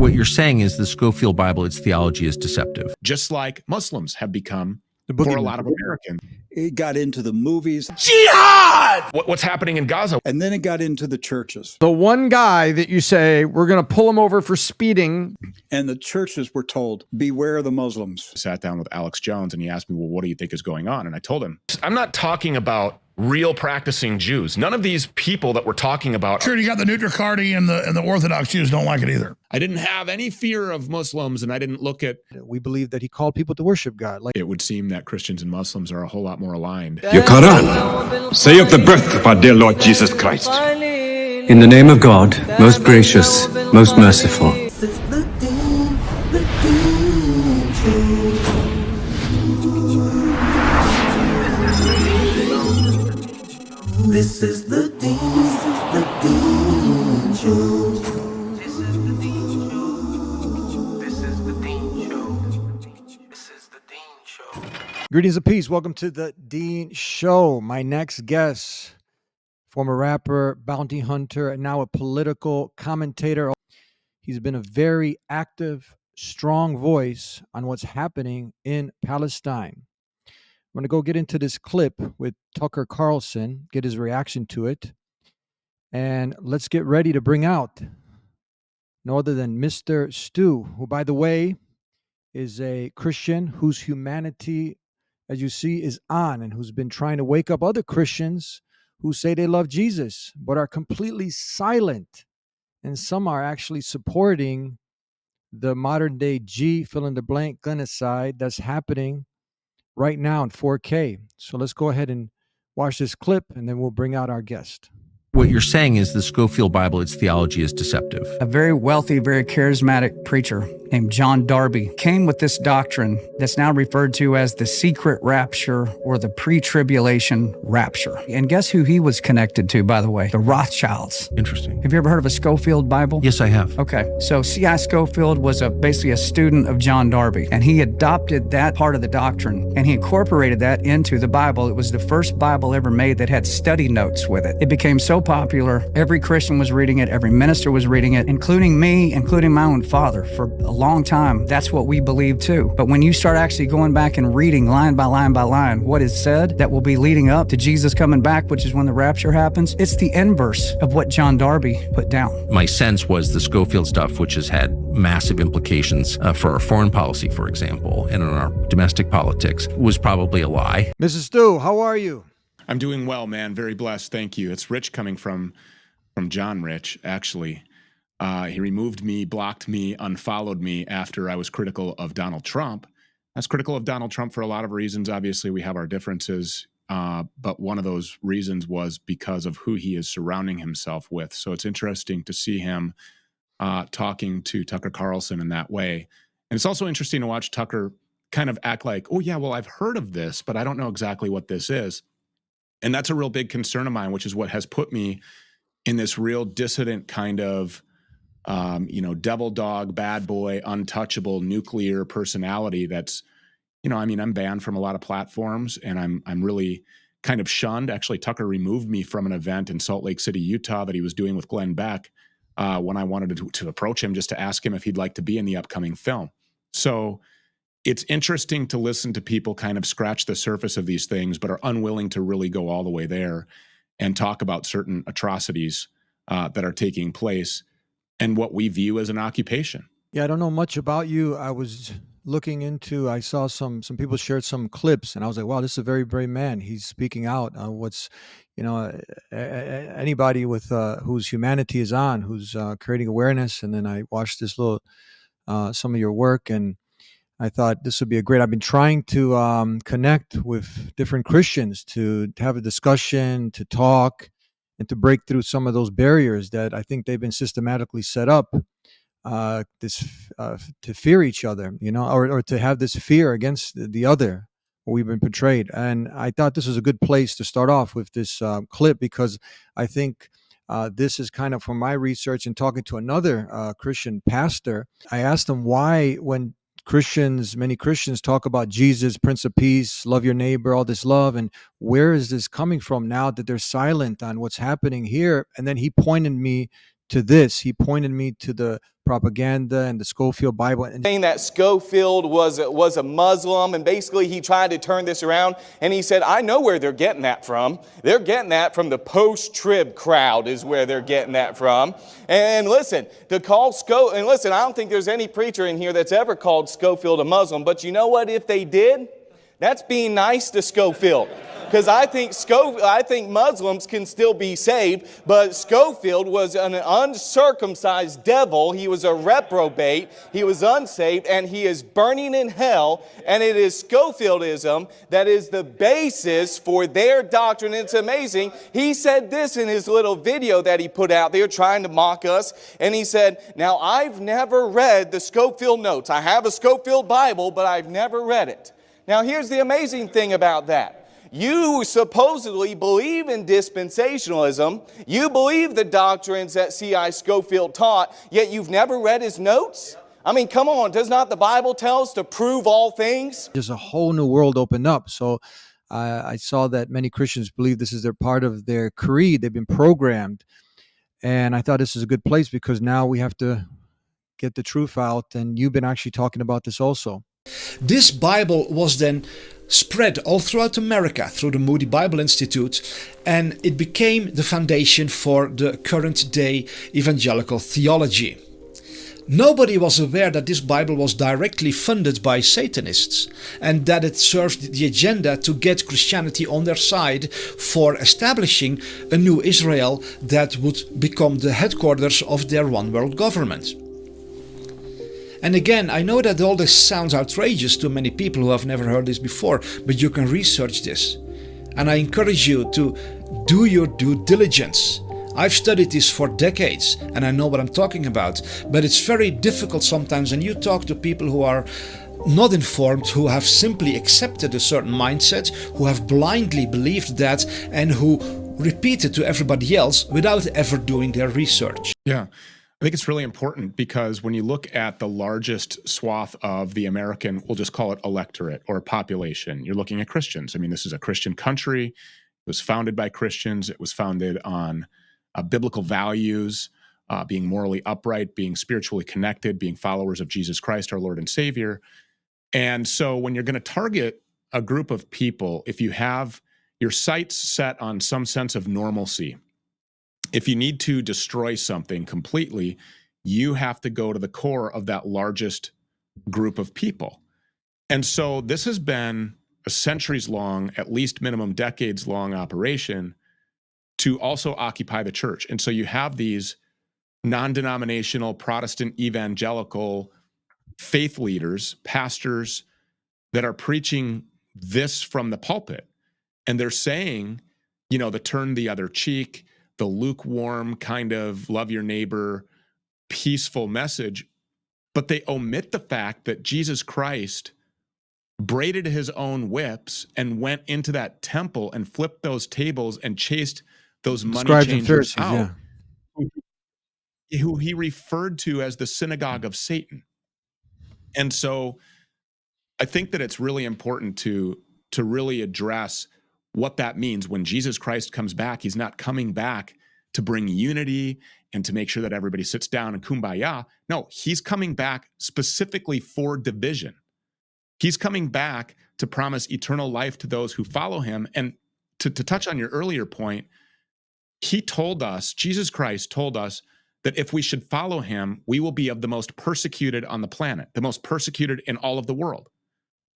What you're saying is the Schofield Bible, its theology is deceptive. Just like Muslims have become for a lot of Americans. It got into the movies. Jihad! What's happening in Gaza? And then it got into the churches. The one guy that you say, we're going to pull him over for speeding. And the churches were told, beware the Muslims. I sat down with Alex Jones and he asked me, well, what do you think is going on? And I told him, I'm not talking about real practicing Jews. None of these people that we're talking about. Sure, you got the Nutricardi and the Orthodox Jews don't like it either. I didn't have any fear of Muslims, and I didn't look at. We believe that he called people to worship God. Like it would seem that Christians and Muslims are a whole lot more aligned. Your Quran, say of the birth of our dear Lord Jesus Christ. In the name of God, most gracious, most merciful. This is the Dean Show. This is the Dean Show. This is the Dean Show. This is the Dean Show. Greetings of peace. Welcome to the Dean Show. My next guest, former rapper, bounty hunter, and now a political commentator. He's been a very active, strong voice on what's happening in Palestine. I'm going to go get into this clip with Tucker Carlson, get his reaction to it, and let's get ready to bring out no other than Mr. Stu, who, by the way, is a Christian whose humanity, as you see, is on, and who's been trying to wake up other Christians who say they love Jesus, but are completely silent. And some are actually supporting the modern day G, fill in the blank, genocide that's happening right now in 4K. So let's go ahead and watch this clip, and then we'll bring out our guest. What you're saying is the Schofield Bible, its theology is deceptive. A very wealthy, very charismatic preacher named John Darby came with this doctrine that's now referred to as the secret rapture or the pre-tribulation rapture. And guess who he was connected to, by the way? The Rothschilds. Interesting. Have you ever heard of a Schofield Bible? Yes, I have. Okay, so C.I. Schofield was basically a student of John Darby, and he adopted that part of the doctrine, and he incorporated that into the Bible. It was the first Bible ever made that had study notes with it. It became so popular, every Christian was reading it, every minister was reading it, including me, including my own father. For a long time, that's what we believe too. But when you start actually going back and reading line by line by line what is said that will be leading up to Jesus coming back, which is when the rapture happens, it's the inverse of what John Darby put down. My sense was the Schofield stuff, which has had massive implications for our foreign policy, for example, and in our domestic politics, was probably a lie. Mrs. Stu, how are you? I'm doing well, man. Very blessed. Thank you. It's Rich coming from John Rich, actually. He removed me, blocked me, unfollowed me after I was critical of Donald Trump. I was critical of Donald Trump for a lot of reasons. Obviously, we have our differences, but one of those reasons was because of who he is surrounding himself with. So it's interesting to see him talking to Tucker Carlson in that way. And it's also interesting to watch Tucker kind of act like, oh, yeah, well, I've heard of this, but I don't know exactly what this is. And that's a real big concern of mine, which is what has put me in this real dissident kind of, devil dog, bad boy, untouchable, nuclear personality that's, I'm banned from a lot of platforms, and I'm really kind of shunned. Actually, Tucker removed me from an event in Salt Lake City, Utah that he was doing with Glenn Beck when I wanted to approach him just to ask him if he'd like to be in the upcoming film. So it's interesting to listen to people kind of scratch the surface of these things, but are unwilling to really go all the way there and talk about certain atrocities that are taking place and what we view as an occupation. Yeah, I don't know much about you. I was looking into, I saw some people shared some clips, and I was like, wow, this is a very brave man. He's speaking out on what's, anybody with whose humanity is on, who's creating awareness. And then I watched this little, some of your work, and I thought this would be I've been trying to connect with different Christians to have a discussion, to talk, and to break through some of those barriers that I think they've been systematically set up to fear each other, or to have this fear against the other. We've been portrayed. And I thought this was a good place to start off with this clip, because I think this is kind of from my research and talking to another Christian pastor. I asked him why, when many Christians talk about Jesus, Prince of Peace, love your neighbor, all this love, and where is this coming from now that they're silent on what's happening here? And then he pointed me to this. He pointed me to the propaganda and the Schofield Bible. And saying that Schofield was a Muslim, and basically he tried to turn this around, and he said, I know where they're getting that from. They're getting that from the post-trib crowd is where they're getting that from. And listen, I don't think there's any preacher in here that's ever called Schofield a Muslim, but you know what, if they did, that's being nice to Schofield. Because I think Muslims can still be saved, but Schofield was an uncircumcised devil. He was a reprobate. He was unsaved, and he is burning in hell. And it is Schofieldism that is the basis for their doctrine. It's amazing. He said this in his little video that he put out there trying to mock us. And he said, now I've never read the Schofield notes. I have a Schofield Bible, but I've never read it. Now here's the amazing thing about that. You supposedly believe in dispensationalism. You believe the doctrines that C.I. Schofield taught, yet you've never read his notes? I mean, come on, does not the Bible tell us to prove all things? there's a whole new world opened up. So I saw that many Christians believe this is their part of their creed. They've been programmed. And I thought this is a good place because now we have to get the truth out. And you've been actually talking about this also. This Bible was then spread all throughout America through the Moody Bible Institute, and it became the foundation for the current day evangelical theology. Nobody was aware that this Bible was directly funded by Satanists and that it served the agenda to get Christianity on their side for establishing a new Israel that would become the headquarters of their one world government. And again, I know that all this sounds outrageous to many people who have never heard this before, but you can research this. And I encourage you to do your due diligence. I've studied this for decades and I know what I'm talking about, but it's very difficult sometimes when you talk to people who are not informed, who have simply accepted a certain mindset, who have blindly believed that, and who repeat it to everybody else without ever doing their research. Yeah. I think it's really important because when you look at the largest swath of the American, we'll just call it electorate or population, you're looking at Christians. I mean, this is a Christian country. It was founded by Christians. It was founded on biblical values, being morally upright, being spiritually connected, being followers of Jesus Christ, our Lord and Savior. And so when you're going to target a group of people, if you have your sights set on some sense of normalcy, if you need to destroy something completely, you have to go to the core of that largest group of people. And so this has been a centuries-long, at least minimum decades-long operation to also occupy the church. And so you have these non-denominational Protestant evangelical faith leaders, pastors that are preaching this from the pulpit. And they're saying, you know, the turn the other cheek, the lukewarm kind of love your neighbor, peaceful message, but they omit the fact that Jesus Christ braided his own whips and went into that temple and flipped those tables and chased those money changers out, who he referred to as the synagogue of Satan. And so I think that it's really important to really address what that means. When Jesus Christ comes back, he's not coming back to bring unity and to make sure that everybody sits down and kumbaya. No, he's coming back specifically for division. He's coming back to promise eternal life to those who follow him. And to touch on your earlier point, he told us, Jesus Christ told us, that if we should follow him, we will be of the most persecuted on the planet, the most persecuted in all of the world,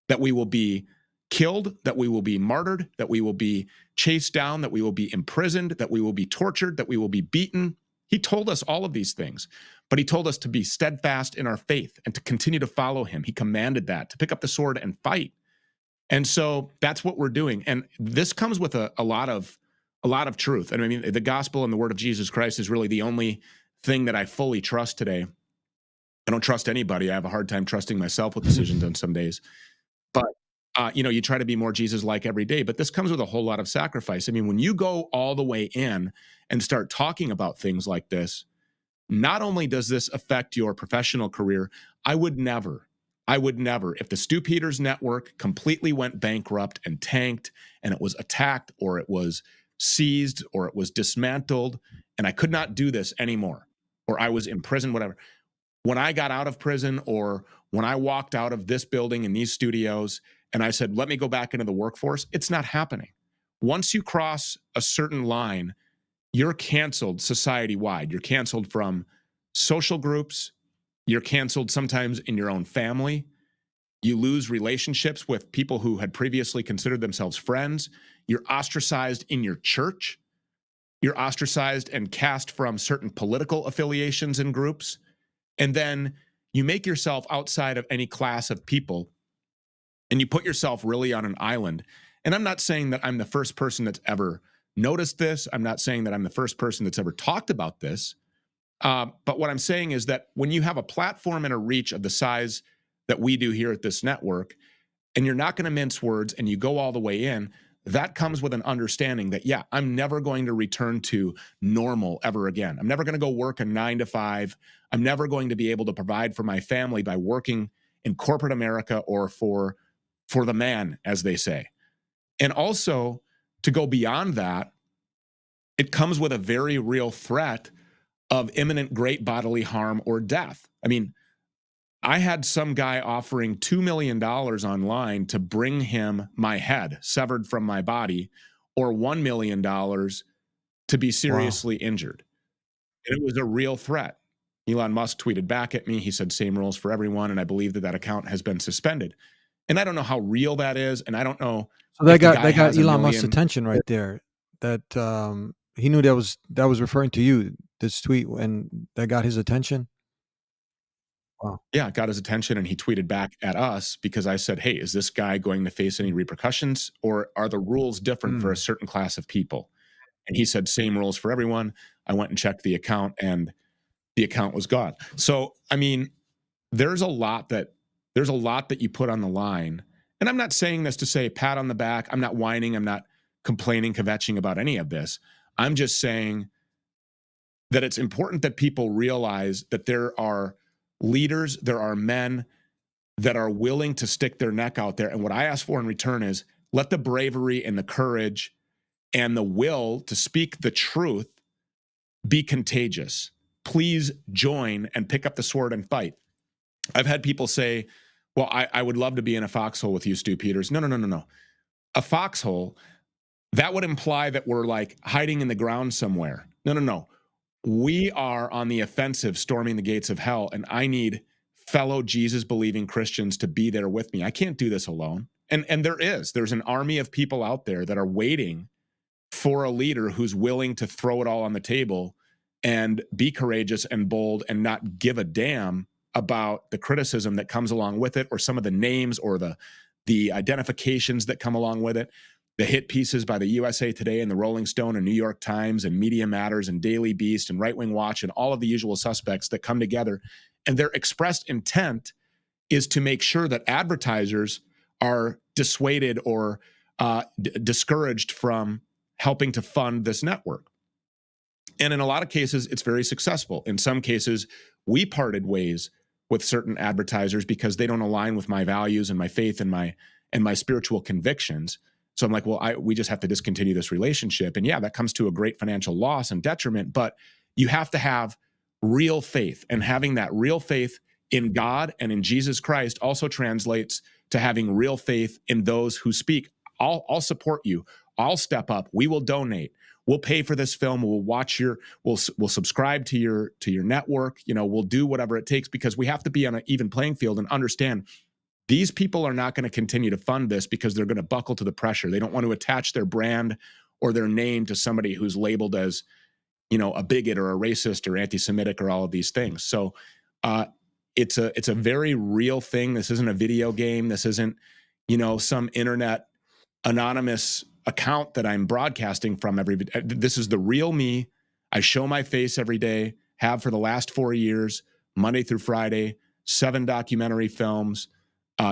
that we will be killed, that we will be martyred, that we will be chased down, that we will be imprisoned, that we will be tortured, that we will be beaten. He told us all of these things, but he told us to be steadfast in our faith and to continue to follow him. He commanded that, to pick up the sword and fight. And so that's what we're doing. And this comes with a lot of truth. And I mean, the gospel and the word of Jesus Christ is really the only thing that I fully trust today. I don't trust anybody. I have a hard time trusting myself with decisions on some days. But you try to be more Jesus-like every day, but this comes with a whole lot of sacrifice. I mean, when you go all the way in and start talking about things like this, not only does this affect your professional career, I would never, if the Stu Peters network completely went bankrupt and tanked and it was attacked or it was seized or it was dismantled and I could not do this anymore, or I was in prison, whatever, when I got out of prison or when I walked out of this building in these studios and I said, let me go back into the workforce, it's not happening. Once you cross a certain line, you're canceled society-wide. You're canceled from social groups. You're canceled sometimes in your own family. You lose relationships with people who had previously considered themselves friends. You're ostracized in your church. You're ostracized and cast from certain political affiliations and groups. And then you make yourself outside of any class of people and you put yourself really on an island. And I'm not saying that I'm the first person that's ever noticed this. I'm not saying that I'm the first person that's ever talked about this. But what I'm saying is that when you have a platform and a reach of the size that we do here at this network, and you're not going to mince words and you go all the way in, that comes with an understanding that, yeah, I'm never going to return to normal ever again. I'm never going to go work a 9 to 5. I'm never going to be able to provide for my family by working in corporate America or for the man, as they say. And also, to go beyond that, it comes with a very real threat of imminent great bodily harm or death. I mean, I had some guy offering $2 million online to bring him my head severed from my body, or $1 million to be seriously injured. And it was a real threat. Elon Musk tweeted back at me. He said, same rules for everyone. And I believe that account has been suspended. And I don't know how real that is. And I don't know. So that got Elon Musk's attention right there. That he knew that was referring to you, this tweet, and that got his attention. Wow. Yeah, it got his attention, and he tweeted back at us because I said, hey, is this guy going to face any repercussions, or are the rules different for a certain class of people? And he said, same rules for everyone. I went and checked the account, and the account was gone. So, I mean, there's a lot that you put on the line. And I'm not saying this to say pat on the back. I'm not whining. I'm not complaining, kvetching about any of this. I'm just saying that it's important that people realize that there are leaders, there are men that are willing to stick their neck out there. And what I ask for in return is let the bravery and the courage and the will to speak the truth be contagious. Please join and pick up the sword and fight. I've had people say, well, I would love to be in a foxhole with you, Stu Peters. No. A foxhole, that would imply that we're like hiding in the ground somewhere. No. We are on the offensive, storming the gates of hell, and I need fellow Jesus-believing Christians to be there with me. I can't do this alone. And there's an army of people out there that are waiting for a leader who's willing to throw it all on the table and be courageous and bold and not give a damn about the criticism that comes along with it, or some of the names or the identifications that come along with it. The hit pieces by the USA Today and the Rolling Stone and New York Times and Media Matters and Daily Beast and Right Wing Watch and all of the usual suspects that come together. And their expressed intent is to make sure that advertisers are dissuaded or discouraged from helping to fund this network. And in a lot of cases, it's very successful. In some cases, we parted ways with certain advertisers because they don't align with my values and my faith and my spiritual convictions. So I'm like, well, we just have to discontinue this relationship. And yeah, that comes to a great financial loss and detriment, but you have to have real faith. And having that real faith in God and in Jesus Christ also translates to having real faith in those who speak. I'll support you. I'll step up. We will donate. We'll pay for this film. We'll watch we'll subscribe to your network. We'll do whatever it takes, because we have to be on an even playing field and understand these people are not going to continue to fund this because they're going to buckle to the pressure. They don't want to attach their brand or their name to somebody who's labeled as, a bigot or a racist or anti-Semitic or all of these things. So it's a very real thing. This isn't a video game. This isn't, some internet anonymous account that I'm broadcasting from this is the real me. I show my face every day, have for the last 4 years, Monday through Friday, 7 documentary films,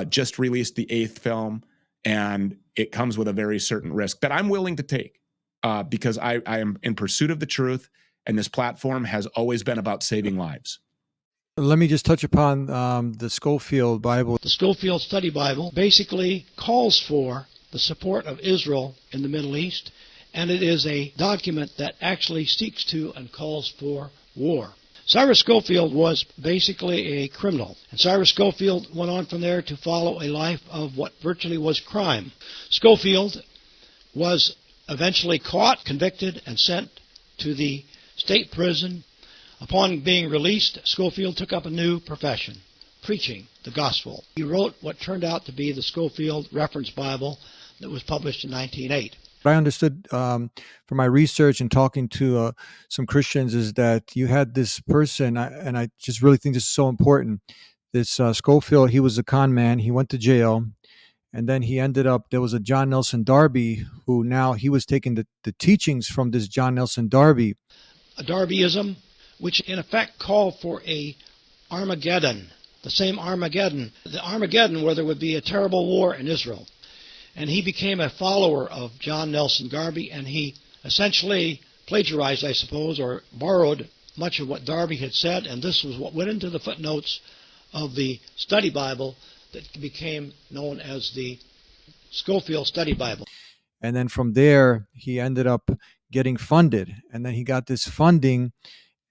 just released the 8th film, and it comes with a very certain risk that I'm willing to take because I am in pursuit of the truth, and this platform has always been about saving lives. Let me just touch upon the Schofield Bible. The Schofield Study Bible basically calls for the support of Israel in the Middle East, and it is a document that actually seeks to and calls for war. Cyrus Schofield was basically a criminal, and Cyrus Schofield went on from there to follow a life of what virtually was crime. Schofield was eventually caught, convicted, and sent to the state prison. Upon being released, Schofield took up a new profession, preaching the gospel. He wrote what turned out to be the Schofield Reference Bible that was published in 1908. What I understood from my research and talking to some Christians is that you had this person, and I just really think this is so important. This Schofield, he was a con man. He went to jail, and then he ended up, there was a John Nelson Darby who now he was taking the teachings from this John Nelson Darby. A Darbyism, which in effect called for a Armageddon, the same Armageddon, the Armageddon where there would be a terrible war in Israel. And he became a follower of John Nelson Darby, and he essentially plagiarized, I suppose, or borrowed much of what Darby had said, and this was what went into the footnotes of the study Bible that became known as the Schofield Study Bible. And then from there, he ended up getting funded, and then he got this funding,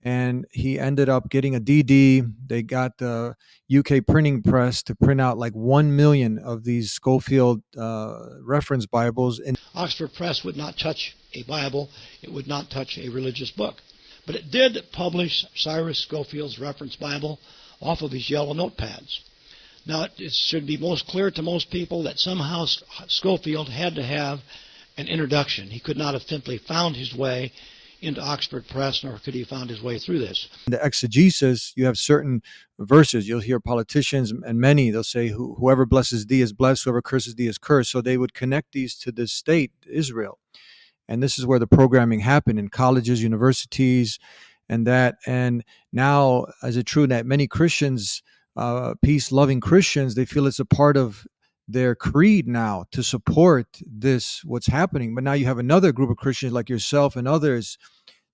and he ended up getting a DD. They got the UK printing press to print out like 1 million of these Schofield reference Bibles. And Oxford Press would not touch a Bible. It would not touch a religious book. But it did publish Cyrus Schofield's reference Bible off of his yellow notepads. Now, it should be most clear to most people that somehow Schofield had to have an introduction. He could not have simply found his way into Oxford Press, nor could he have found his way through this. In the exegesis, you have certain verses. You'll hear politicians, and many, they'll say, whoever blesses thee is blessed, whoever curses thee is cursed. So they would connect these to this state, Israel. And this is where the programming happened in colleges, universities, and that. And now, is it true that many Christians, peace-loving Christians, they feel it's a part of their creed now to support this, what's happening. But now you have another group of Christians like yourself and others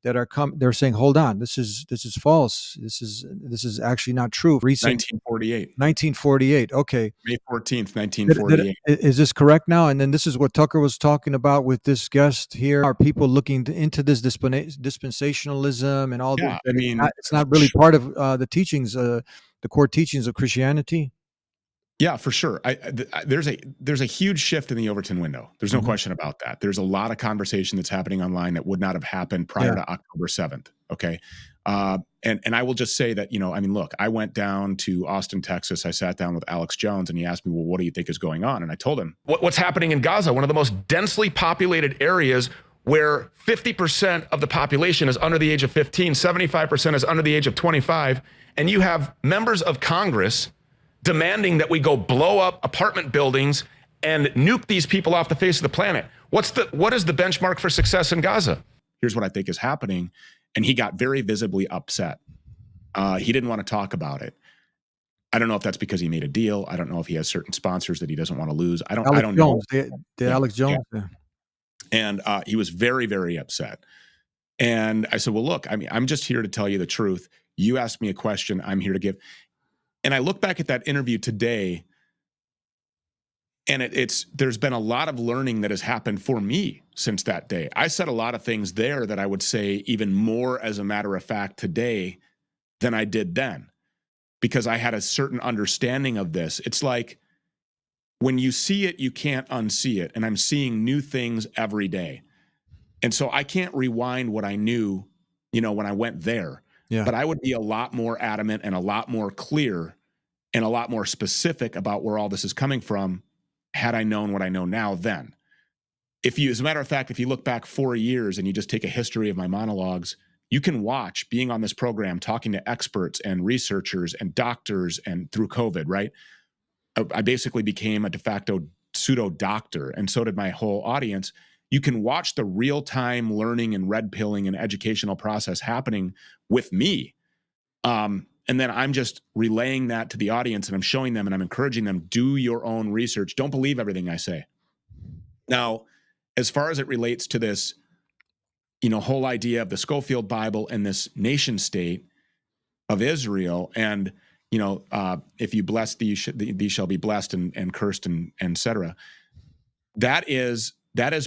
that are they're saying, hold on, this is false. This is actually not true. Recent 1948. Okay. May 14th, 1948. Is this correct now? And then this is what Tucker was talking about with this guest here. Are people looking into this dispensationalism and all Yeah, this? I mean, it's not really part of the teachings, the core teachings of Christianity. Yeah, for sure. There's a huge shift in the Overton window. There's no question about that. There's a lot of conversation that's happening online that would not have happened prior to October 7th. Okay. And I will just say that, look, I went down to Austin, Texas. I sat down with Alex Jones and he asked me, well, what do you think is going on? And I told him what's happening in Gaza, one of the most densely populated areas where 50% of the population is under the age of 15, 75% is under the age of 25. And you have members of Congress demanding that we go blow up apartment buildings and nuke these people off the face of the planet. What is the benchmark for success in Gaza? Here's what I think is happening. And he got very visibly upset. He didn't want to talk about it. I don't know if that's because he made a deal. I don't know if he has certain sponsors that he doesn't want to lose. I don't know. Alex Jones. Yeah. And he was very, very upset. And I said, well, look, I'm just here to tell you the truth. You asked me a question. I'm here to give. And I look back at that interview today, and there's been a lot of learning that has happened for me since that day. I said a lot of things there that I would say even more as a matter of fact today than I did then, because I had a certain understanding of this. It's like when you see it, you can't unsee it. And I'm seeing new things every day. And so I can't rewind what I knew, when I went there. Yeah. But I would be a lot more adamant and a lot more clear and a lot more specific about where all this is coming from had I known what I know now then. As a matter of fact, if you look back 4 years and you just take a history of my monologues, you can watch being on this program, talking to experts and researchers and doctors and through COVID, right? I basically became a de facto pseudo doctor, and so did my whole audience. You can watch the real-time learning and red pilling and educational process happening with me. And then I'm just relaying that to the audience, and I'm showing them and I'm encouraging them, do your own research. Don't believe everything I say. Now, as far as it relates to this, whole idea of the Schofield Bible and this nation state of Israel, and, if you bless these shall be blessed, and cursed, and et cetera. That is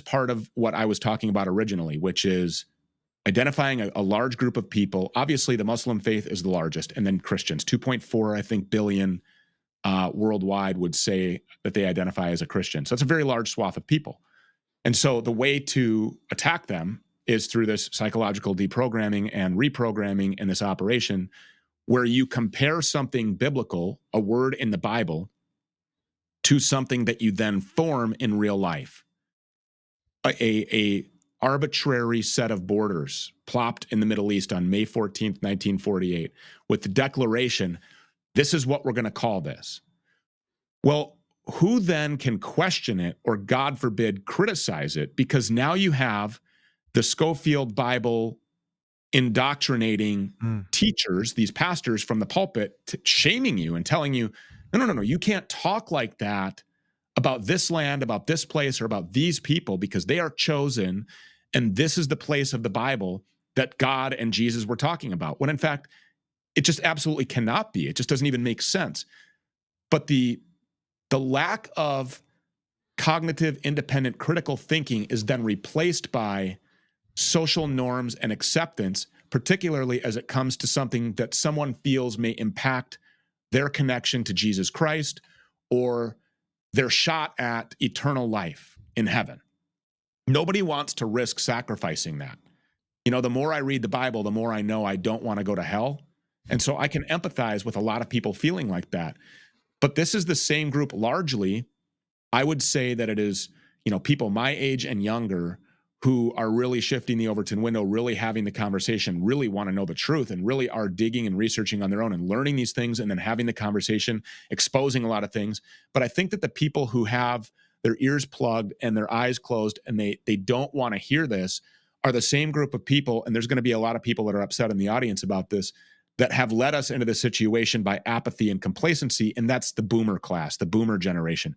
part of what I was talking about originally, which is identifying a large group of people. Obviously, the Muslim faith is the largest, and then Christians, 2.4, I think, billion worldwide would say that they identify as a Christian. So it's a very large swath of people. And so the way to attack them is through this psychological deprogramming and reprogramming in this operation, where you compare something biblical, a word in the Bible, to something that you then form in real life. A arbitrary set of borders plopped in the Middle East on May 14th, 1948, with the declaration, this is what we're going to call this. Well, who then can question it or, God forbid, criticize it? Because now you have the Schofield Bible indoctrinating teachers, these pastors from the pulpit, shaming you and telling you, no, you can't talk like that about this land, about this place, or about these people, because they are chosen, and this is the place of the Bible that God and Jesus were talking about. When in fact, it just absolutely cannot be. It just doesn't even make sense. But the lack of cognitive, independent, critical thinking is then replaced by social norms and acceptance, particularly as it comes to something that someone feels may impact their connection to Jesus Christ or their shot at eternal life in heaven. Nobody wants to risk sacrificing that. You know, the more I read the Bible, the more I know I don't want to go to hell. And so I can empathize with a lot of people feeling like that. But this is the same group largely. I would say that it is, people my age and younger who are really shifting the Overton window, really having the conversation, really want to know the truth, and really are digging and researching on their own and learning these things and then having the conversation, exposing a lot of things. But I think that the people who have their ears plugged and their eyes closed and they don't want to hear this are the same group of people, and there's going to be a lot of people that are upset in the audience about this, that have led us into this situation by apathy and complacency, and that's the boomer class, the boomer generation.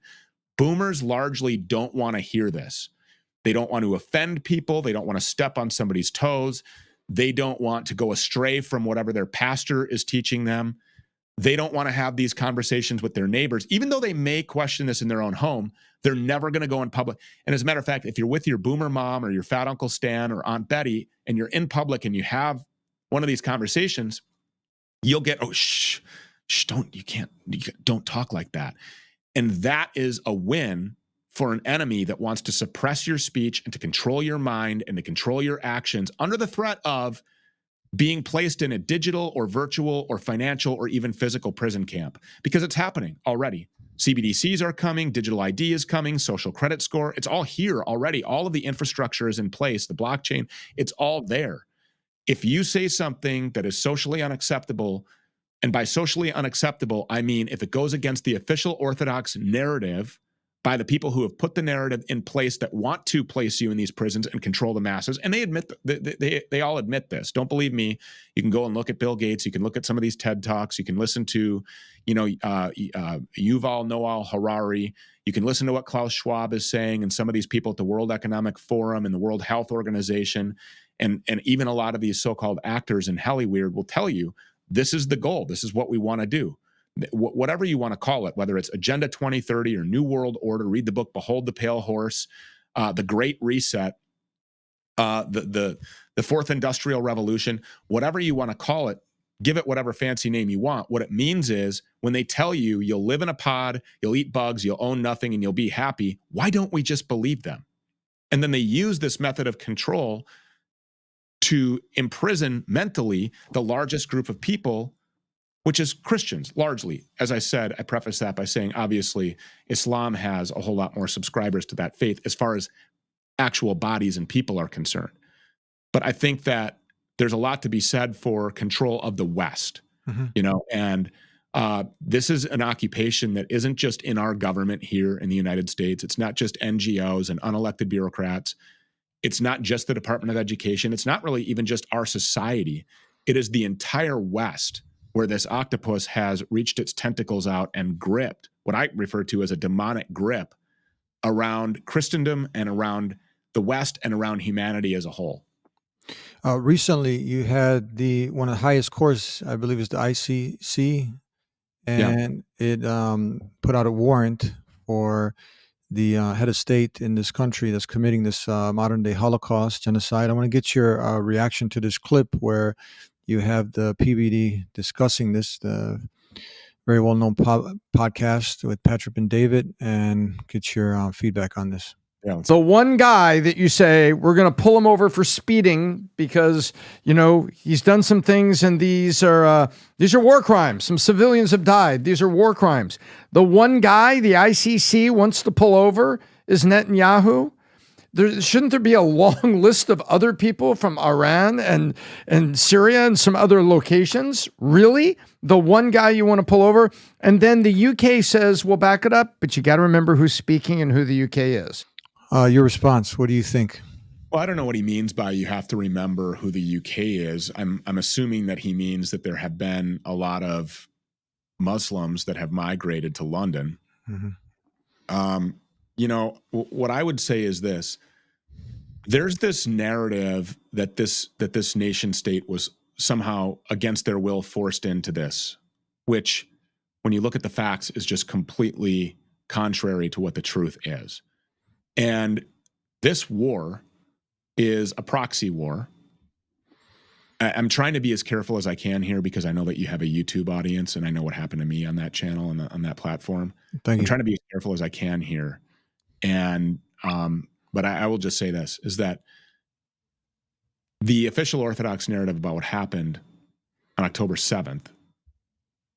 Boomers largely don't want to hear this. They don't want to offend people. They don't want to step on somebody's toes. They don't want to go astray from whatever their pastor is teaching them. They don't want to have these conversations with their neighbors. Even though they may question this in their own home, they're never going to go in public. And as a matter of fact, if you're with your boomer mom or your fat Uncle Stan or Aunt Betty and you're in public and you have one of these conversations, you'll get, don't talk like that. And that is a win for an enemy that wants to suppress your speech and to control your mind and to control your actions under the threat of being placed in a digital or virtual or financial or even physical prison camp, because it's happening already. CBDCs are coming, digital ID is coming, social credit score. It's all here already. All of the infrastructure is in place, the blockchain, it's all there. If you say something that is socially unacceptable, and by socially unacceptable, I mean if it goes against the official Orthodox narrative by the people who have put the narrative in place that want to place you in these prisons and control the masses, and they admit they all admit this. Don't believe me? You can go and look at Bill Gates. You can look at some of these TED Talks. You can listen to, Yuval Noah Harari. You can listen to what Klaus Schwab is saying, and some of these people at the World Economic Forum and the World Health Organization, and even a lot of these so-called actors in Hollywood will tell you this is the goal. This is what we want to do. Whatever you want to call it, whether it's Agenda 2030 or New World Order, read the book Behold the Pale Horse, the Great Reset, the Fourth Industrial Revolution, whatever you want to call it, give it whatever fancy name you want. What it means is when they tell you you'll live in a pod, you'll eat bugs, you'll own nothing, and you'll be happy, why don't we just believe them? And then they use this method of control to imprison mentally the largest group of people, which is Christians, largely. As I said, I preface that by saying, obviously, Islam has a whole lot more subscribers to that faith as far as actual bodies and people are concerned. But I think that there's a lot to be said for control of the West, and this is an occupation that isn't just in our government here in the United States. It's not just NGOs and unelected bureaucrats. It's not just the Department of Education. It's not really even just our society. It is the entire West where this octopus has reached its tentacles out and gripped what I refer to as a demonic grip around Christendom and around the West and around humanity as a whole. Recently, you had one of the highest courts, I believe, is the ICC, and it put out a warrant for the head of state in this country that's committing this modern day Holocaust genocide. I want to get your reaction to this clip where you have the PBD discussing this, the very well known podcast with Patrick and David, and get your feedback on this. Yeah. So one guy that you say, we're going to pull him over for speeding because, you know, he's done some things and these are war crimes. Some civilians have died. These are war crimes. The one guy the ICC wants to pull over is Netanyahu. Shouldn't there be a long list of other people from Iran and Syria and some other locations? Really? The one guy you want to pull over? And then the UK says, we'll back it up, but you got to remember who's speaking and who the UK is. Your response, what do you think? Well, I don't know what he means by you have to remember who the UK is. I'm assuming that he means that there have been a lot of Muslims that have migrated to London. Mm-hmm. You know, what I would say is this. There's this narrative that this nation state was somehow against their will forced into this, which when you look at the facts is just completely contrary to what the truth is. And this war is a proxy war. I'm trying to be as careful as I can here because I know that you have a YouTube audience and I know what happened to me on that channel and on that platform. I'm trying to be as careful as I can here. And, but I will just say this, is that the official Orthodox narrative about what happened on October 7th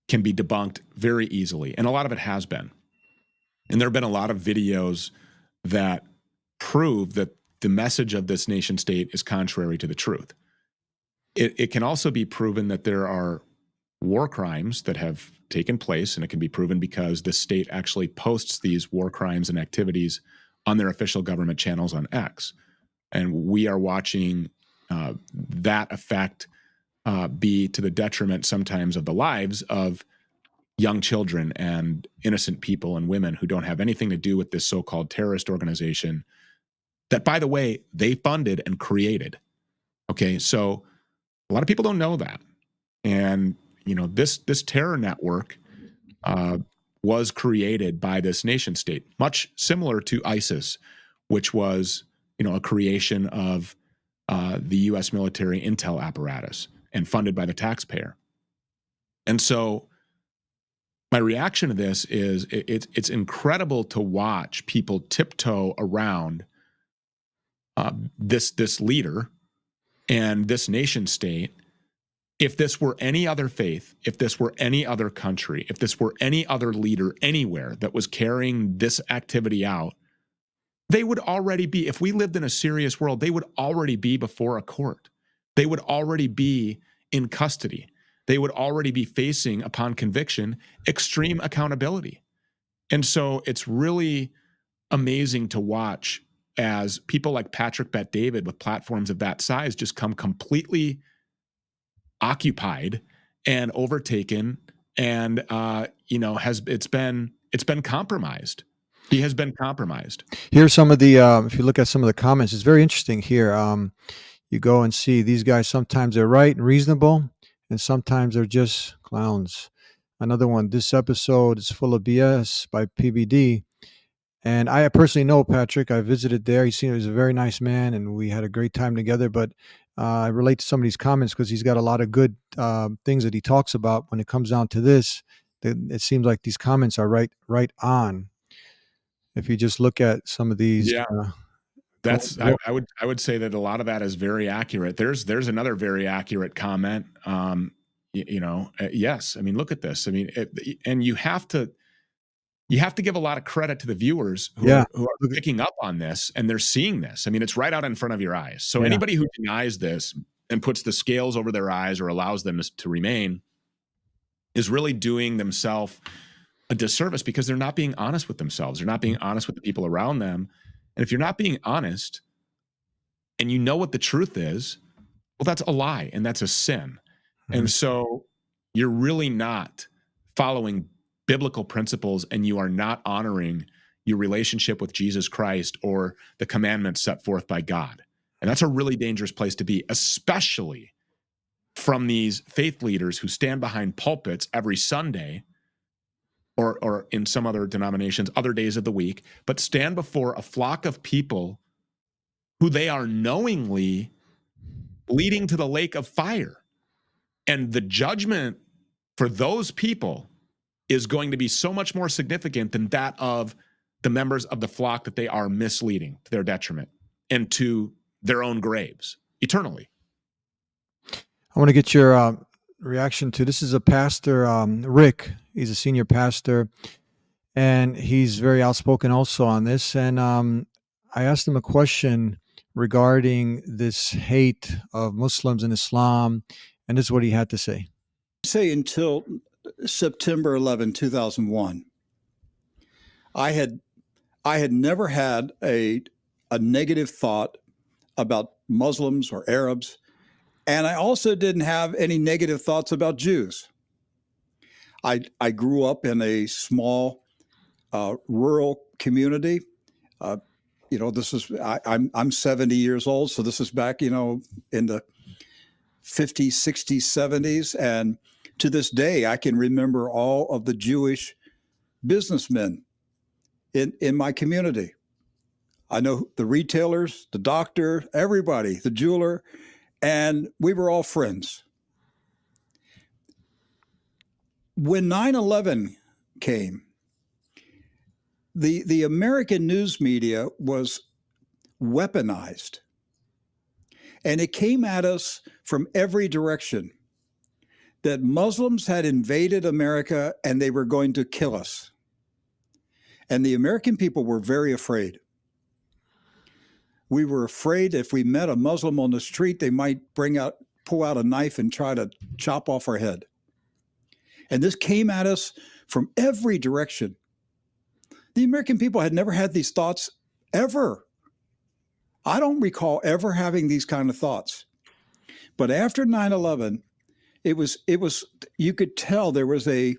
can be debunked very easily. And a lot of it has been. And there have been a lot of videos that prove that the message of this nation state is contrary to the truth. It can also be proven that there are war crimes that have taken place, and it can be proven because the state actually posts these war crimes and activities on their official government channels on X. And we are watching that effect be to the detriment sometimes of the lives of young children and innocent people and women who don't have anything to do with this so-called terrorist organization that, by the way, they funded and created. Okay, so a lot of people don't know that. And, you know, this terror network was created by this nation state, much similar to ISIS, which was, you know, a creation of the U.S. military intel apparatus and funded by the taxpayer. And so my reaction to this is it's incredible to watch people tiptoe around this leader and this nation state. If this were any other faith, if this were any other country, if this were any other leader anywhere that was carrying this activity out, they would already be, if we lived in a serious world, they would already be before a court. They would already be in custody. They would already be facing, upon conviction, extreme accountability. And so it's really amazing to watch as people like Patrick Bet-David with platforms of that size just come completely occupied and overtaken, and you know, it's been compromised. He has been compromised. Here's some of the if you look at some of the comments, it's very interesting here. You go and see these guys, sometimes they're right and reasonable, and sometimes they're just clowns. Another one, this episode is full of BS by PBD. And I personally know Patrick. I visited there. He was a very nice man, and we had a great time together. But I relate to some of these comments because he's got a lot of good things that he talks about. When it comes down to this, it seems like these comments are right on. If you just look at some of these, yeah, I would say that a lot of that is very accurate. There's another very accurate comment. Yes, I mean, look at this. I mean, and you have to give a lot of credit to the viewers who are picking up on this, and they're seeing this. I mean, it's right out in front of your eyes. So anybody who denies this and puts the scales over their eyes or allows them to remain is really doing themselves a disservice, because they're not being honest with themselves. They're not being honest with the people around them. And if you're not being honest and you know what the truth is, well, that's a lie and that's a sin. Mm-hmm. And so you're really not following biblical principles, and you are not honoring your relationship with Jesus Christ or the commandments set forth by God. And that's a really dangerous place to be, especially from these faith leaders who stand behind pulpits every Sunday or in some other denominations, other days of the week, but stand before a flock of people who they are knowingly leading to the lake of fire. And the judgment for those people is going to be so much more significant than that of the members of the flock that they are misleading to their detriment and to their own graves eternally. I want to get your reaction to this. Is a pastor, Rick. He's a senior pastor, and he's very outspoken also on this. And I asked him a question regarding this hate of Muslims and Islam, and this is what he had to say. Say until September 11, 2001, I had never had a negative thought about Muslims or Arabs, and I also didn't have any negative thoughts about Jews. I grew up in a small rural community. This is I'm 70 years old, so this is back in the 50s, 60s, 70s, and to this day I can remember all of the Jewish businessmen in my community. I know the retailers, the doctor, everybody, the jeweler, and we were all friends. When 9/11 came, the American news media was weaponized, and it came at us from every direction that Muslims had invaded America and they were going to kill us. And the American people were very afraid. We were afraid if we met a Muslim on the street, they might pull out a knife and try to chop off our head. And this came at us from every direction. The American people had never had these thoughts ever. I don't recall ever having these kind of thoughts. But after 9/11, it was you could tell there was the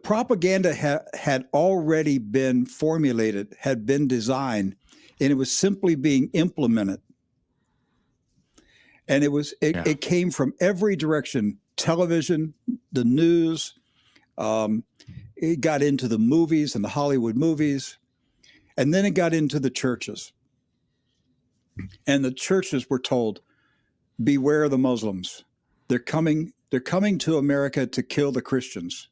propaganda had already been formulated, had been designed, and it was simply being implemented. And it came from every direction: television, the news. It got into the movies and the Hollywood movies, and then it got into the churches. And the churches were told, "Beware the Muslims. They're coming to America to kill the Christians."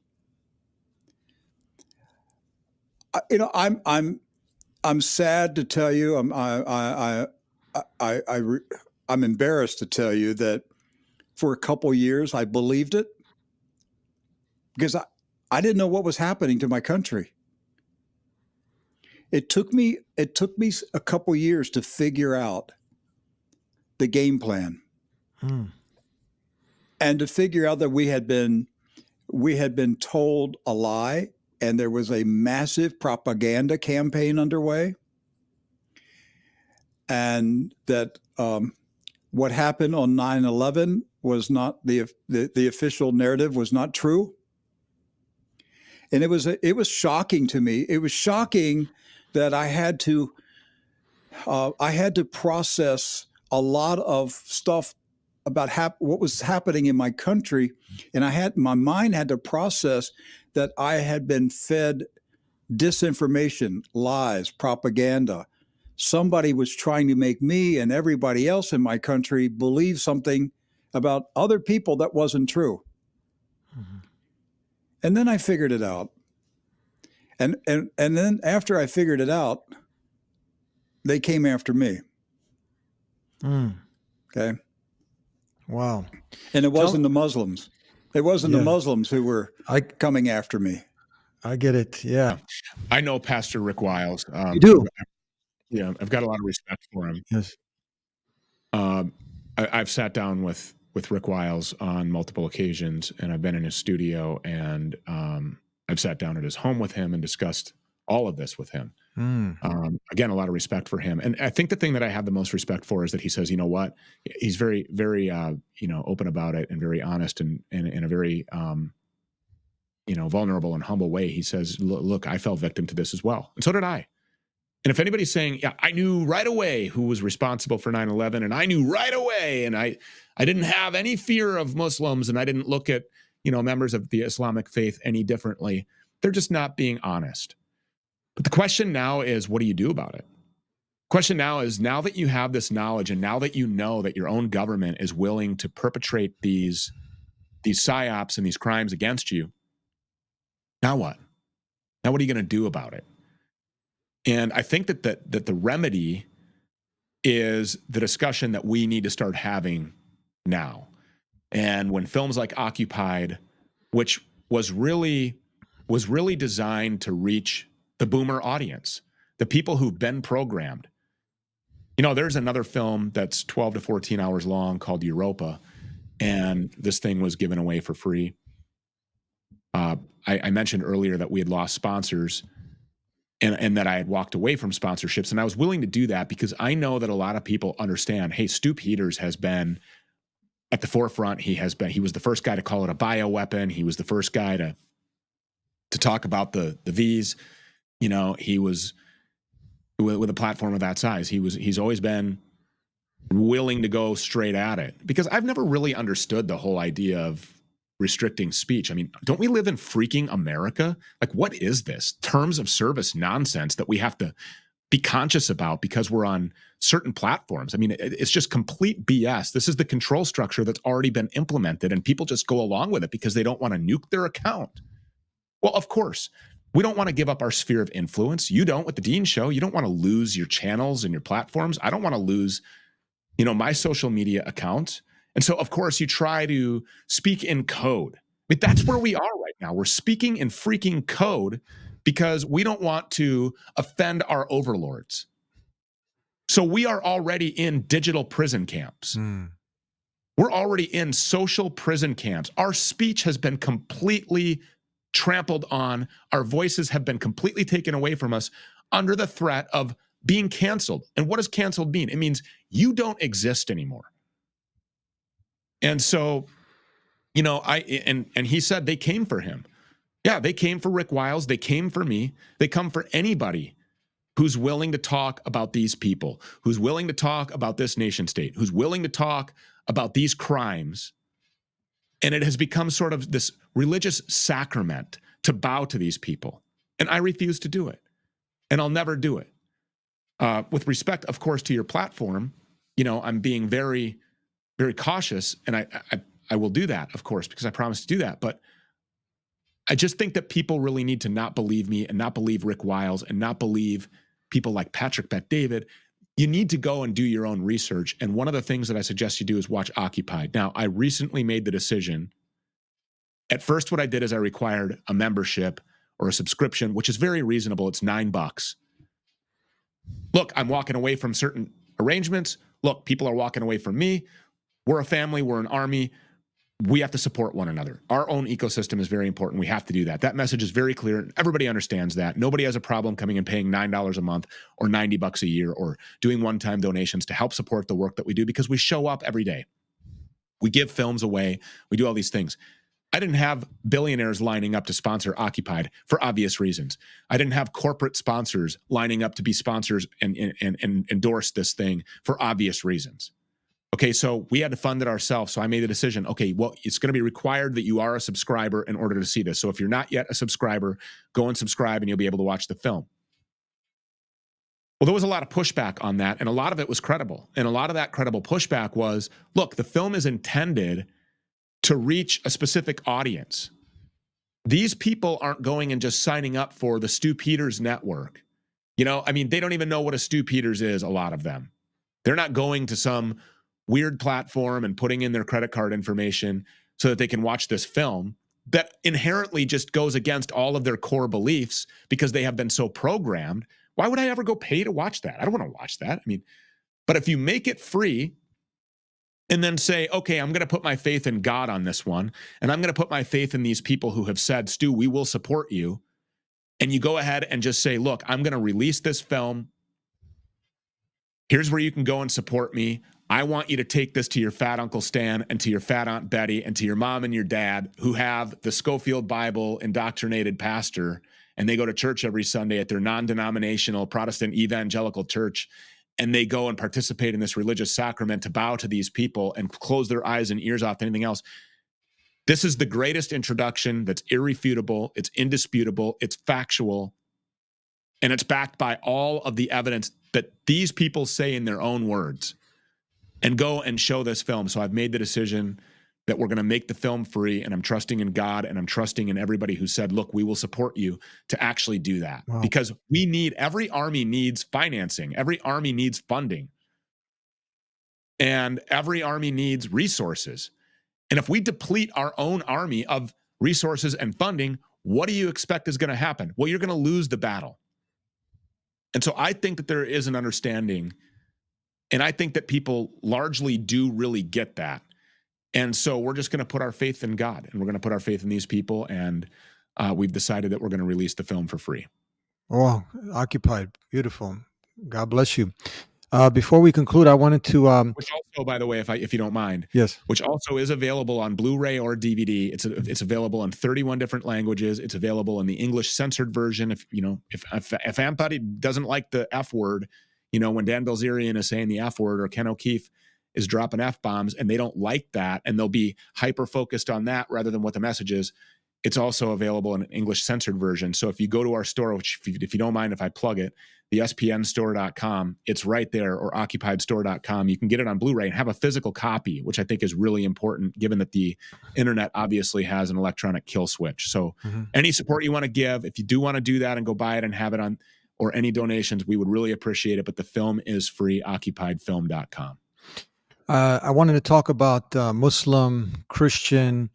I'm sad to tell you. I'm embarrassed to tell you that for a couple years I believed it because I didn't know what was happening to my country. It took me a couple years to figure out the game plan. And to figure out that we had been told a lie, and there was a massive propaganda campaign underway, and that what happened on 9/11 was not the official narrative was not true. And it was shocking to me. It was shocking that I had to process a lot of stuff about what was happening in my country, and my mind had to process that I had been fed disinformation, lies, propaganda. Somebody was trying to make me and everybody else in my country believe something about other people that wasn't true. Mm-hmm. And then I figured it out. And then after I figured it out, they came after me. Okay. Wow. And it wasn't the Muslims. It wasn't the Muslims who were coming after me. I get it. Yeah. I know Pastor Rick Wiles. You do? Yeah. I've got a lot of respect for him. Yes. I've sat down with Rick Wiles on multiple occasions, and I've been in his studio, and I've sat down at his home with him and discussed all of this with him. Again, a lot of respect for him. And I think the thing that I have the most respect for is that he says, you know what, he's very, very, open about it and very honest and in a very, vulnerable and humble way. He says, look, I fell victim to this as well. And so did I. And if anybody's saying, yeah, I knew right away who was responsible for 9/11, and I knew right away, and I didn't have any fear of Muslims, and I didn't look at, members of the Islamic faith any differently. They're just not being honest. But the question now is, what do you do about it? Question now is, now that you have this knowledge and now that you know that your own government is willing to perpetrate these psyops and these crimes against you, now what? Now what are you going to do about it? And I think that the remedy is the discussion that we need to start having now. And when films like Occupied, which was really designed to reach the boomer audience, the people who've been programmed. There's another film that's 12 to 14 hours long called Europa, and this thing was given away for free. I mentioned earlier that we had lost sponsors and that I had walked away from sponsorships, and I was willing to do that because I know that a lot of people understand, hey, Stu Peters has been at the forefront. He was the first guy to call it a bioweapon. He was the first guy to talk about the V's. He was with a platform of that size. He's always been willing to go straight at it, because I've never really understood the whole idea of restricting speech. I mean, don't we live in freaking America? Like, what is this terms of service nonsense that we have to be conscious about because we're on certain platforms? I mean, it's just complete BS. This is the control structure that's already been implemented, and people just go along with it because they don't want to nuke their account. Well, of course, we don't want to give up our sphere of influence. You don't with the Dean Show. You don't want to lose your channels and your platforms. I don't want to lose, my social media account. And so, of course, you try to speak in code. I mean, that's where we are right now. We're speaking in freaking code because we don't want to offend our overlords. So we are already in digital prison camps. We're already in social prison camps. Our speech has been completely trampled on. Our voices have been completely taken away from us under the threat of being canceled. And what does canceled mean? It means you don't exist anymore. And so, and he said they came for him. Yeah, they came for Rick Wiles. They came for me. They come for anybody who's willing to talk about these people, who's willing to talk about this nation state, who's willing to talk about these crimes. And it has become sort of this religious sacrament to bow to these people. And I refuse to do it. And I'll never do it. With respect, of course, to your platform, I'm being very, very cautious. And I will do that, of course, because I promised to do that. But I just think that people really need to not believe me and not believe Rick Wiles and not believe people like Patrick Bet-David. You need to go and do your own research. And one of the things that I suggest you do is watch Occupied. Now, I recently made the decision. At first, what I did is I required a membership or a subscription, which is very reasonable. It's $9. Look, I'm walking away from certain arrangements. Look, people are walking away from me. We're a family. We're an army. We have to support one another. Our own ecosystem is very important. We have to do that. That message is very clear. Everybody understands that. Nobody has a problem coming and paying $9 a month or $90 a year or doing one-time donations to help support the work that we do, because we show up every day. We give films away. We do all these things. I didn't have billionaires lining up to sponsor Occupied for obvious reasons. I didn't have corporate sponsors lining up to be sponsors and endorse this thing for obvious reasons. Okay, so we had to fund it ourselves. So I made the decision, okay, well, it's going to be required that you are a subscriber in order to see this. So if you're not yet a subscriber, go and subscribe and you'll be able to watch the film. Well, there was a lot of pushback on that, and a lot of it was credible. And a lot of that credible pushback was, look, the film is intended to reach a specific audience. These people aren't going and just signing up for the Stu Peters network. They don't even know what a Stu Peters is, a lot of them. They're not going to some weird platform and putting in their credit card information so that they can watch this film that inherently just goes against all of their core beliefs because they have been so programmed. Why would I ever go pay to watch that? I don't want to watch that. But if you make it free and then say, okay, I'm going to put my faith in God on this one, and I'm going to put my faith in these people who have said, Stu, we will support you. And you go ahead and just say, look, I'm going to release this film. Here's where you can go and support me. I want you to take this to your fat Uncle Stan and to your fat Aunt Betty and to your mom and your dad who have the Schofield Bible indoctrinated pastor, and they go to church every Sunday at their non-denominational Protestant evangelical church, and they go and participate in this religious sacrament to bow to these people and close their eyes and ears off to anything else. This is the greatest introduction that's irrefutable, it's indisputable, it's factual, and it's backed by all of the evidence that these people say in their own words. And go and show this film. So I've made the decision that we're going to make the film free, and I'm trusting in God, and I'm trusting in everybody who said, look, we will support you to actually do that. Wow. Because every army needs financing. Every army needs funding. And every army needs resources. And if we deplete our own army of resources and funding, what do you expect is going to happen? Well, you're going to lose the battle. And so I think that there is an understanding, and I think that people largely do really get that. And so we're just going to put our faith in God, and we're going to put our faith in these people, and we've decided that we're going to release the film for free. Oh, occupied. Beautiful. God bless you. Before we conclude, I wanted to which also, by the way, if you don't mind, yes, which also is available on Blu-ray or DVD. It's available in 31 different languages. It's available in the English censored version. If anybody doesn't like the F word, when Dan Bilzerian is saying the F word, or Ken O'Keefe is dropping F-bombs, and they don't like that, and they'll be hyper-focused on that rather than what the message is, it's also available in an English censored version. So if you go to our store, which if you don't mind if I plug it, the spnstore.com, it's right there, or occupiedstore.com. You can get it on Blu-ray and have a physical copy, which I think is really important, given that the internet obviously has an electronic kill switch. So any support you want to give, if you do want to do that and go buy it and have it on, or any donations, we would really appreciate it. But the film is free, occupiedfilm.com. I wanted to talk about Muslim, Christian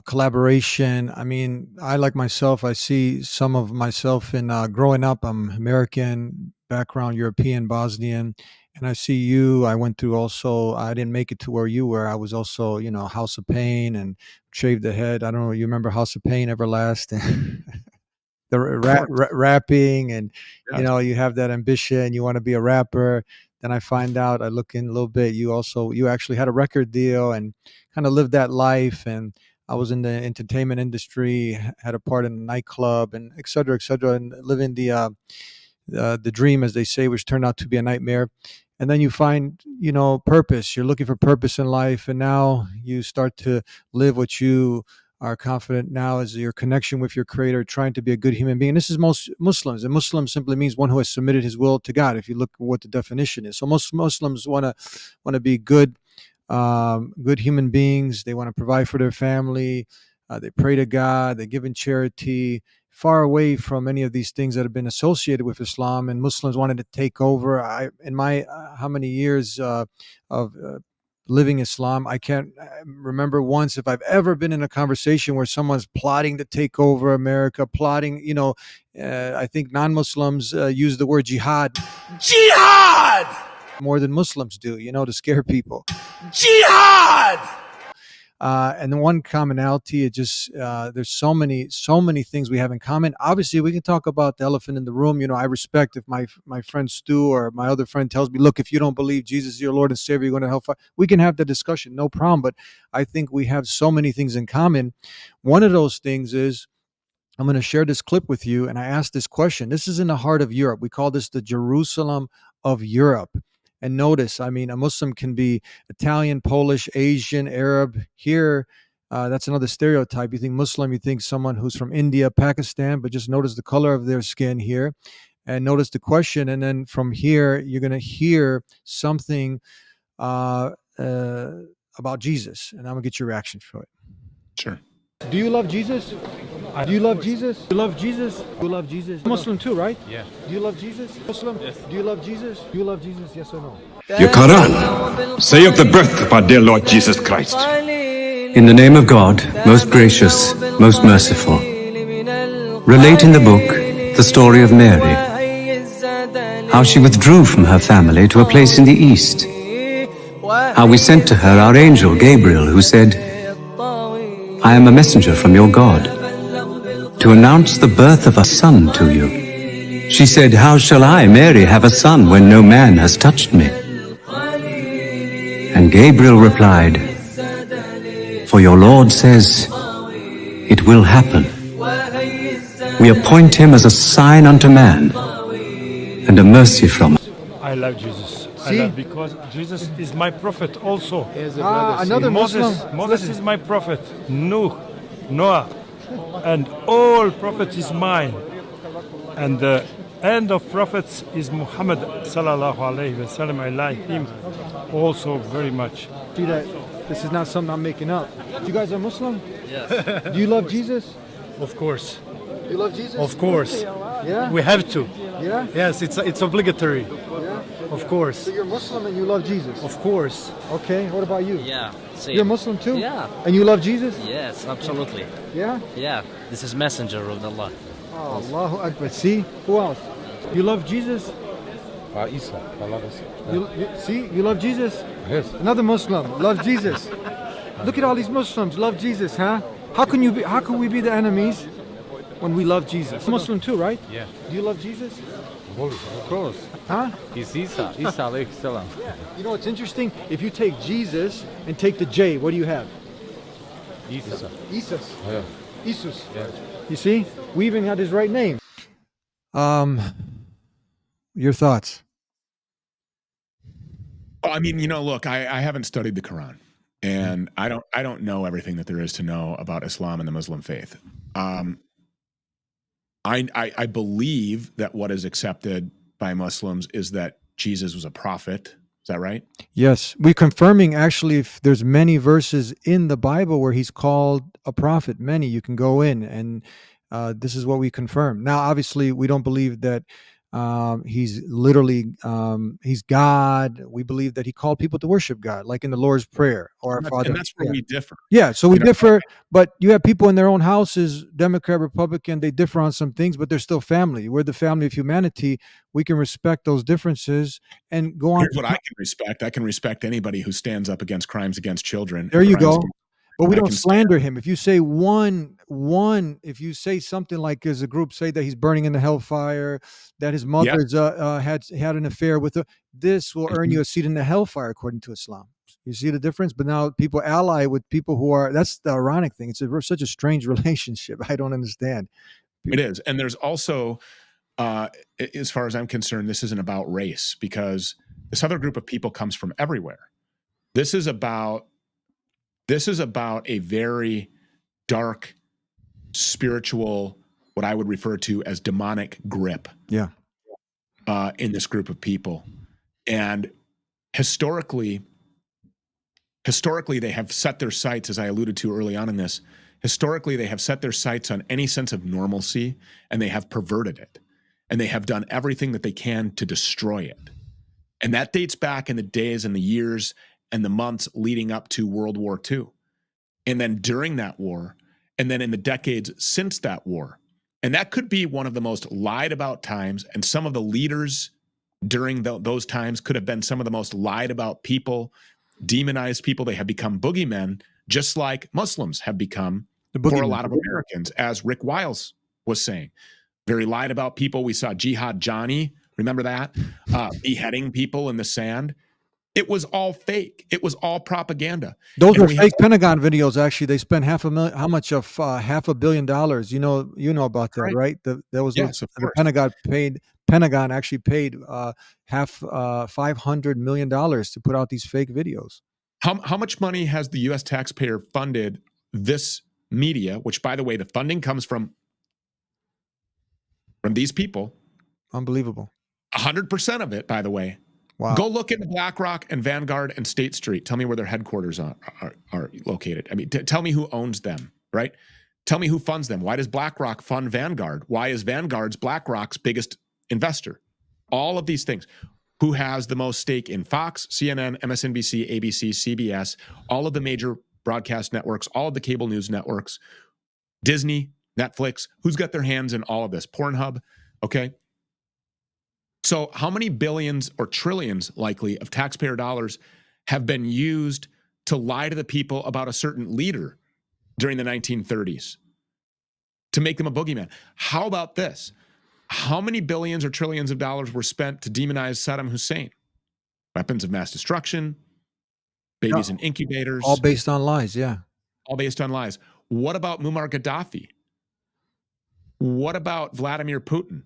collaboration. I mean, I, like myself, I see some of myself in growing up. I'm American background, European, Bosnian, and I see you. I went through also, I didn't make it to where you were. I was also, House of Pain and Shaved the Head. I don't know, you remember House of Pain, Everlasting? The rapping, and Yes. you have that ambition, you want to be a rapper. Then I find out, I look in a little bit, you actually had a record deal and kind of lived that life. And I was in the entertainment industry, had a part in a nightclub, and et cetera, and living the dream, as they say, which turned out to be a nightmare. And then you find, purpose. You're looking for purpose in life, and now you start to live what you are confident now is your connection with your Creator, trying to be a good human being. And this is most Muslims, and Muslim simply means one who has submitted his will to God, if you look at what the definition is. So most Muslims want to be good human beings. They want to provide for their family. They pray to God. They give in charity, far away from any of these things that have been associated with Islam. And Muslims wanted to take over. In my how many years of living Islam, I can't remember once if I've ever been in a conversation where someone's plotting to take over America, plotting, I think non-Muslims use the word jihad. Jihad! More than Muslims do, to scare people. Jihad! And the one commonality, it just, there's so many things we have in common. Obviously, we can talk about the elephant in the room. I respect if my friend Stu or my other friend tells me, look, if you don't believe Jesus is your Lord and Savior, you're going to hellfire. We can have the discussion, no problem. But I think we have so many things in common. One of those things is, I'm going to share this clip with you. And I asked this question. This is in the heart of Europe. We call this the Jerusalem of Europe. And notice, I mean, a Muslim can be Italian, Polish, Asian, Arab. Here, that's another stereotype. You think Muslim, you think someone who's from India, Pakistan, but just notice the color of their skin here. And notice the question. And then from here, you're going to hear something about Jesus. And I'm going to get your reaction for it. Sure. Do you love Jesus? Do you love Jesus? You love Jesus? You love Jesus? Muslim too, right? Yeah. Do you love Jesus? Muslim? Yes. Do you love Jesus? Do you love Jesus? Yes or no? Your Quran, say of the birth of our dear Lord Jesus Christ. In the name of God, most gracious, most merciful. Relate in the book the story of Mary, how she withdrew from her family to a place in the east, how we sent to her our angel Gabriel, who said, I am a messenger from your God, to announce the birth of a son to you. She said, how shall I, Mary, have a son when no man has touched me? And Gabriel replied, for your Lord says, it will happen. We appoint him as a sign unto man, and a mercy from us. I love Jesus. See? Because Jesus is my prophet also. Another Muslim. Moses is my prophet. Noah. And all prophets is mine. And the end of prophets is Muhammad sallallahu alayhi wasallam. I like him also very much. See that? This is not something I'm making up. You guys are Muslim? Yes. Do you love Jesus? Of course. You love Jesus? Of course. Yeah? We have to. Yeah? Yes, it's obligatory. Yeah? Of course. So you're Muslim and you love Jesus? Of course. Okay, what about you? Yeah. Same. You're Muslim too? Yeah. And you love Jesus? Yes, absolutely. Yeah? Yeah. This is messenger of Allah. Oh, Allahu Akbar. See? Who else? You love Jesus? Isa. I love Isa. See? You love Jesus? Yes. Another Muslim. Love Jesus. Look at all these Muslims. Love Jesus, huh? How can we be the enemies when we love Jesus? Muslim too, right? Yeah. Do you love Jesus? Of course. Huh? He's Isa. Isa alayhi salam. You know what's interesting? If you take Jesus and take the J, what do you have? Isa. Jesus. Yeah. Jesus. Yeah. You see? We even had his right name. Your thoughts? Oh, I mean, look, I haven't studied the Quran, and I don't know everything that there is to know about Islam and the Muslim faith. I believe that what is accepted by Muslims is that Jesus was a prophet. Is that right? Yes. We're confirming actually if there's many verses in the Bible where he's called a prophet. Many. You can go in and this is what we confirm. Now, obviously, we don't believe that he's literally he's God. We believe that he called people to worship God, like in the Lord's Prayer or our Father. And that's where we differ. Yeah, so we differ, but you have people in their own houses, Democrat, Republican, they differ on some things, but they're still family. We're the family of humanity. We can respect those differences and go on. Here's what I can respect. I can respect anybody who stands up against crimes against children. There you crimes go. against- But we I don't can slander him. If you say if you say something like, as a group say that he's burning in the hellfire, that his mother's had an affair with her, this will earn you a seat in the hellfire according to Islam. You see the difference? But now people ally with people who are, that's the ironic thing. It's such a strange relationship. I don't understand. It is. And there's also, as far as I'm concerned, this isn't about race, because this other group of people comes from everywhere. This is about a very dark, spiritual, what I would refer to as demonic grip. Yeah. In this group of people. And historically, they have set their sights, as I alluded to early on in this, historically, they have set their sights on any sense of normalcy, and they have perverted it. And they have done everything that they can to destroy it. And that dates back in the days and the years and the months leading up to World War II. And then during that war, and then in the decades since that war. And that could be one of the most lied about times. And some of the leaders during those times could have been some of the most lied about people, demonized people. They have become boogeymen, just like Muslims have become for a lot of Americans, as Rick Wiles was saying. Very lied about people. We saw Jihad Johnny, remember that? Beheading people in the sand. It was all fake. It was all propaganda. Those were fake Pentagon videos. Actually, they spent $500 million. How much of $500 million? You know about that, right? The Pentagon actually paid $500 million to put out these fake videos. How much money has the U.S. taxpayer funded this media? Which, by the way, the funding comes from these people. Unbelievable. 100% of it, by the way. Wow. Go look into BlackRock and Vanguard and State Street. Tell me where their headquarters are located. I mean, tell me who owns them, right? Tell me who funds them. Why does BlackRock fund Vanguard? Why is Vanguard's BlackRock's biggest investor? All of these things. Who has the most stake in Fox, CNN, MSNBC, ABC, CBS, all of the major broadcast networks, all of the cable news networks, Disney, Netflix? Who's got their hands in all of this? Pornhub, okay? So how many billions or trillions, likely, of taxpayer dollars have been used to lie to the people about a certain leader during the 1930s to make them a boogeyman? How about this? How many billions or trillions of dollars were spent to demonize Saddam Hussein? Weapons of mass destruction, babies in incubators. All based on lies, yeah. All based on lies. What about Muammar Gaddafi? What about Vladimir Putin?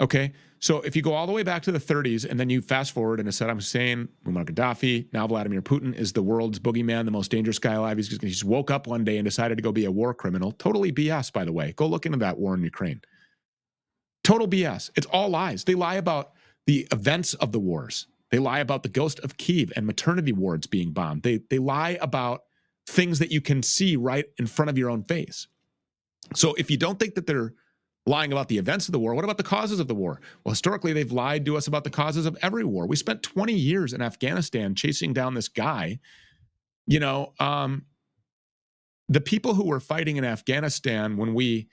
Okay, so if you go all the way back to the 30s and then you fast forward and Saddam Hussein, Muammar Gaddafi, now Vladimir Putin is the world's boogeyman, the most dangerous guy alive. He just woke up one day and decided to go be a war criminal. Totally BS, by the way. Go look into that war in Ukraine. Total BS. It's all lies. They lie about the events of the wars. They lie about the ghost of Kyiv and maternity wards being bombed. They lie about things that you can see right in front of your own face. So if you don't think that they're lying about the events of the war, what about the causes of the war? Well, historically, they've lied to us about the causes of every war. We spent 20 years in Afghanistan chasing down this guy. You know, the people who were fighting in Afghanistan when we,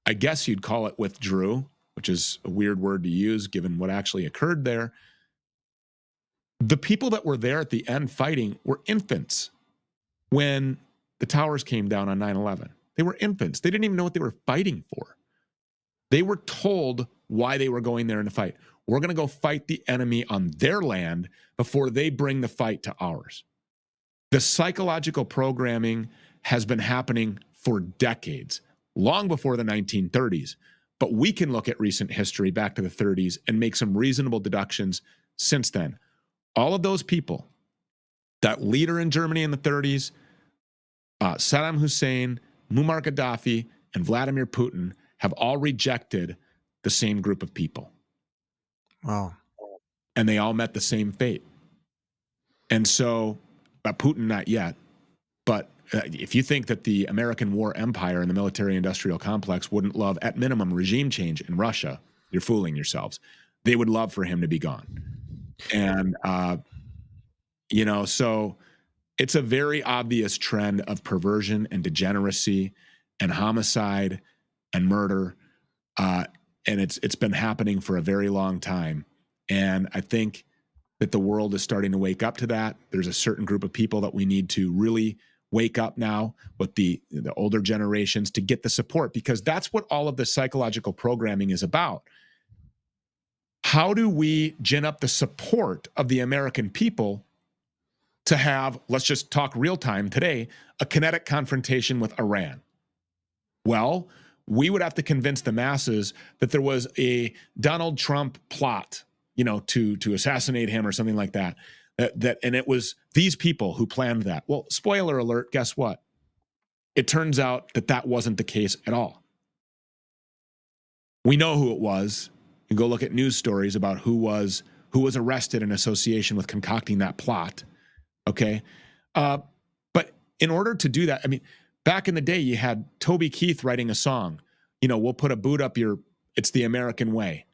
I guess you'd call it withdrew, which is a weird word to use given what actually occurred there. The people that were there at the end fighting were infants when the towers came down on 9/11. They were infants. They didn't even know what they were fighting for. They were told why they were going there in a fight. We're going to go fight the enemy on their land before they bring the fight to ours. The psychological programming has been happening for decades, long before the 1930s. But we can look at recent history back to the 30s and make some reasonable deductions since then. All of those people, that leader in Germany in the 30s, Saddam Hussein, Muammar Gaddafi, and Vladimir Putin have all rejected the same group of people. Wow. And they all met the same fate. And so, Putin not yet, but if you think that the American war empire and the military-industrial complex wouldn't love, at minimum, regime change in Russia, you're fooling yourselves. They would love for him to be gone. And, you know, so it's a very obvious trend of perversion and degeneracy and homicide and murder. And it's been happening for a very long time. And I think that the world is starting to wake up to that. There's a certain group of people that we need to really wake up now with the older generations to get the support, because that's what all of the psychological programming is about. How do we gin up the support of the American people to have, let's just talk real time today, a kinetic confrontation with Iran? Well, we would have to convince the masses that there was a Donald Trump plot, you know, to assassinate him or something like that. And it was these people who planned that. Well, spoiler alert, guess what? It turns out that that wasn't the case at all. We know who it was. You go look at news stories about who was arrested in association with concocting that plot. Okay. But in order to do that, I mean, back in the day, you had Toby Keith writing a song, you know, we'll put a boot up it's the American way.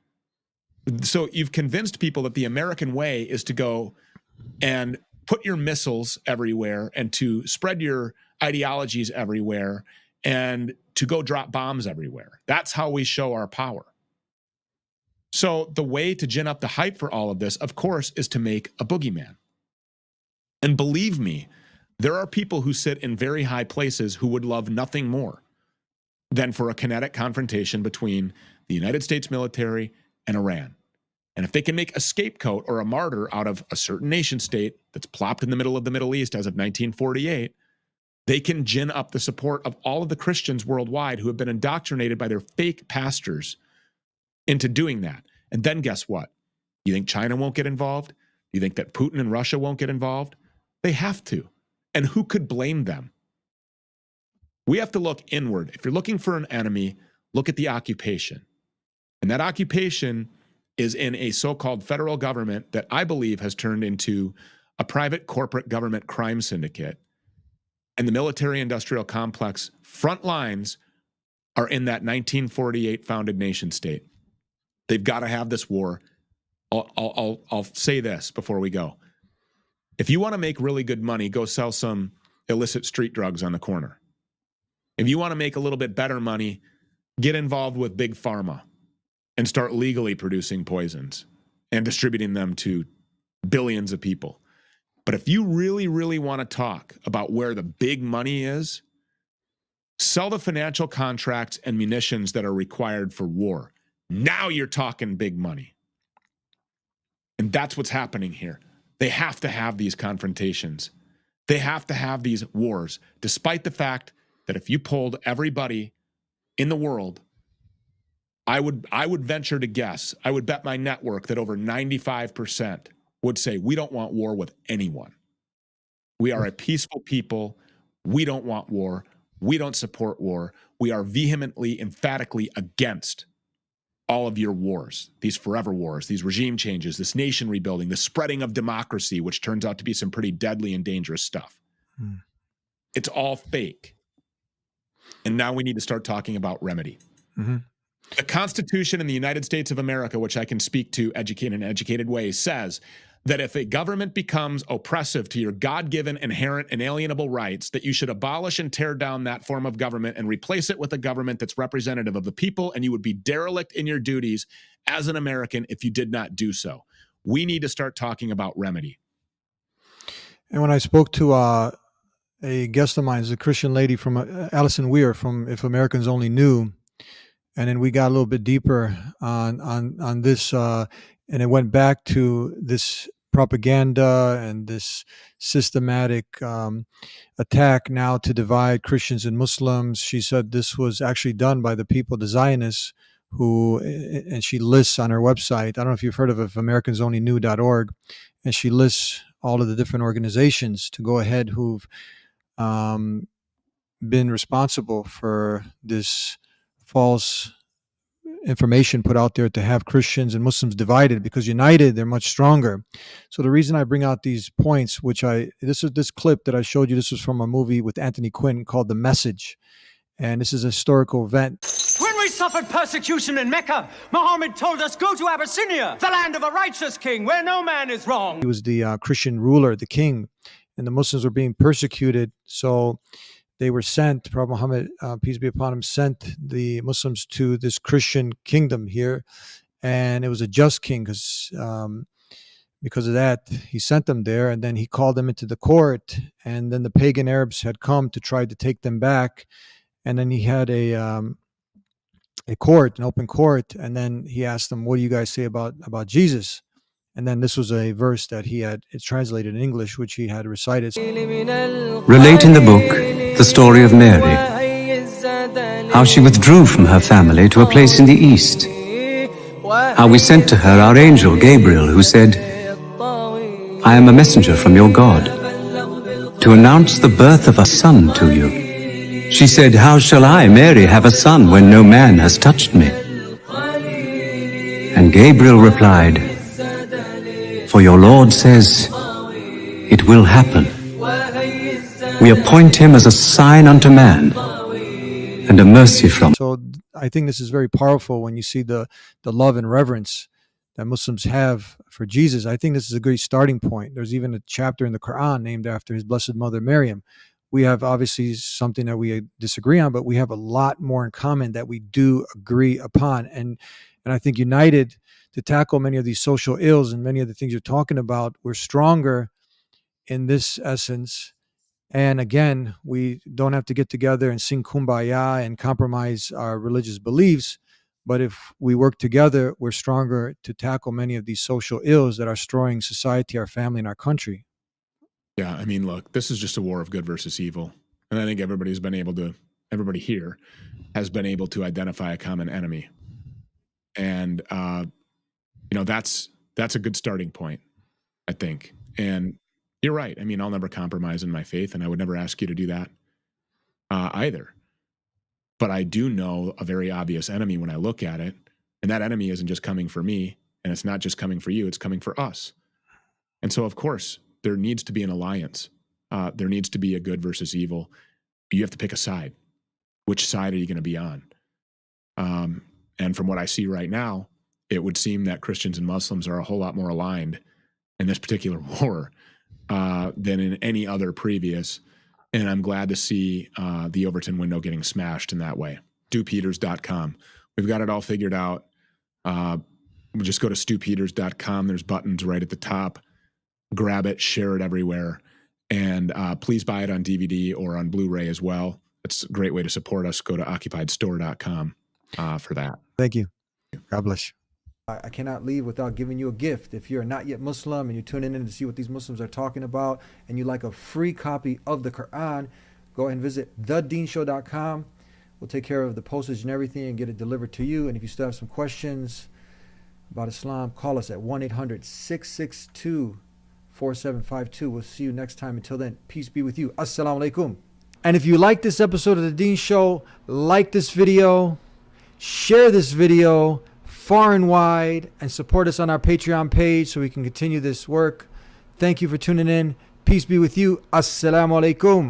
So you've convinced people that the American way is to go and put your missiles everywhere and to spread your ideologies everywhere and to go drop bombs everywhere. That's how we show our power. So the way to gin up the hype for all of this, of course, is to make a boogeyman. And believe me, there are people who sit in very high places who would love nothing more than for a kinetic confrontation between the United States military and Iran. And if they can make a scapegoat or a martyr out of a certain nation state that's plopped in the middle of the Middle East as of 1948, they can gin up the support of all of the Christians worldwide who have been indoctrinated by their fake pastors into doing that. And then guess what? You think China won't get involved? You think that Putin and Russia won't get involved? They have to. And who could blame them? We have to look inward. If you're looking for an enemy, look at the occupation. And that occupation is in a so-called federal government that I believe has turned into a private corporate government crime syndicate. And the military-industrial complex front lines are in that 1948 founded nation state. They've got to have this war. I'll say this before we go. If you want to make really good money, go sell some illicit street drugs on the corner. If you want to make a little bit better money, get involved with big pharma and start legally producing poisons and distributing them to billions of people. But if you really, really want to talk about where the big money is, sell the financial contracts and munitions that are required for war. Now you're talking big money. And that's what's happening here. They have to have these confrontations. They have to have these wars, despite the fact that if you polled everybody in the world, I would venture to guess, I would bet my network that over 95% would say we don't want war with anyone. We are a peaceful people. We don't want war. We don't support war. We are vehemently, emphatically against all of your wars, these forever wars, these regime changes, this nation rebuilding, the spreading of democracy, which turns out to be some pretty deadly and dangerous stuff. It's all fake. And now we need to start talking about remedy. The Constitution in the United States of America, which I can speak to in an educated way, says that if a government becomes oppressive to your God-given, inherent, inalienable rights, that you should abolish and tear down that form of government and replace it with a government that's representative of the people, and you would be derelict in your duties as an American if you did not do so. We need to start talking about remedy. And when I spoke to a guest of mine, is a Christian lady from Allison Weir from If Americans Only Knew, and then we got a little bit deeper on this, and it went back to this propaganda and this systematic attack now to divide Christians and Muslims. She said this was actually done by the people, the Zionists, and she lists on her website, I don't know if you've heard of it, AmericansOnlyKnew.org, and she lists all of the different organizations to go ahead who've been responsible for this false information put out there to have Christians and Muslims divided, because united they're much stronger. So the reason I bring out these points, this clip that I showed you, this was from a movie with Anthony Quinn called The Message, and this is a historical event. When we suffered persecution in Mecca, Muhammad told us, go to Abyssinia, the land of a righteous king where no man is wrong. He was the Christian ruler, the king, and the Muslims were being persecuted, so they were sent, Prophet Muhammad, peace be upon him, sent the Muslims to this Christian kingdom here. And it was a just king because of that, he sent them there. And then he called them into the court. And then the pagan Arabs had come to try to take them back. And then he had a court, an open court. And then he asked them, what do you guys say about Jesus? And then this was a verse that it's translated in English, which he had recited. Relate in the book the story of Mary, how she withdrew from her family to a place in the east, how we sent to her our angel Gabriel, who said, I am a messenger from your God, to announce the birth of a son to you. She said, how shall I, Mary, have a son when no man has touched me? And Gabriel replied, for your Lord says, it will happen. We appoint him as a sign unto man and a mercy from. So I think this is very powerful when you see the love and reverence that Muslims have for Jesus. I think this is a great starting point. There's even a chapter in the Quran named after his blessed mother, Maryam. We have obviously something that we disagree on, but we have a lot more in common that we do agree upon. And I think united to tackle many of these social ills and many of the things you're talking about, we're stronger in this essence. And again, we don't have to get together and sing Kumbaya and compromise our religious beliefs. But if we work together, we're stronger to tackle many of these social ills that are destroying society, our family, and our country. Yeah, I mean, look, this is just a war of good versus evil. And I think everybody here has been able to identify a common enemy. And, that's a good starting point, I think. And you're right. I mean, I'll never compromise in my faith, and I would never ask you to do that either. But I do know a very obvious enemy when I look at it, and that enemy isn't just coming for me, and it's not just coming for you, it's coming for us. And so, of course, there needs to be an alliance. There needs to be a good versus evil. You have to pick a side. Which side are you going to be on? And from what I see right now, it would seem that Christians and Muslims are a whole lot more aligned in this particular war than in any other previous. And I'm glad to see the Overton window getting smashed in that way. StuPeters.com. We've got it all figured out. We'll just go to StuPeters.com. There's buttons right at the top. Grab it, share it everywhere. And please buy it on DVD or on Blu-ray as well. It's a great way to support us. Go to OccupyedStore.com for that. Thank you. God bless you. I cannot leave without giving you a gift. If you're not yet Muslim and you're tuning in to see what these Muslims are talking about and you like a free copy of the Quran, go ahead and visit TheDeenshow.com. We'll take care of the postage and everything and get it delivered to you. And if you still have some questions about Islam, call us at 1-800-662-4752. We'll see you next time. Until then, peace be with you. Assalamu alaikum. And if you like this episode of The Dean Show, like this video, share this video far and wide, and support us on our Patreon page so we can continue this work. Thank you for tuning in. Peace be with you. Assalamu alaikum.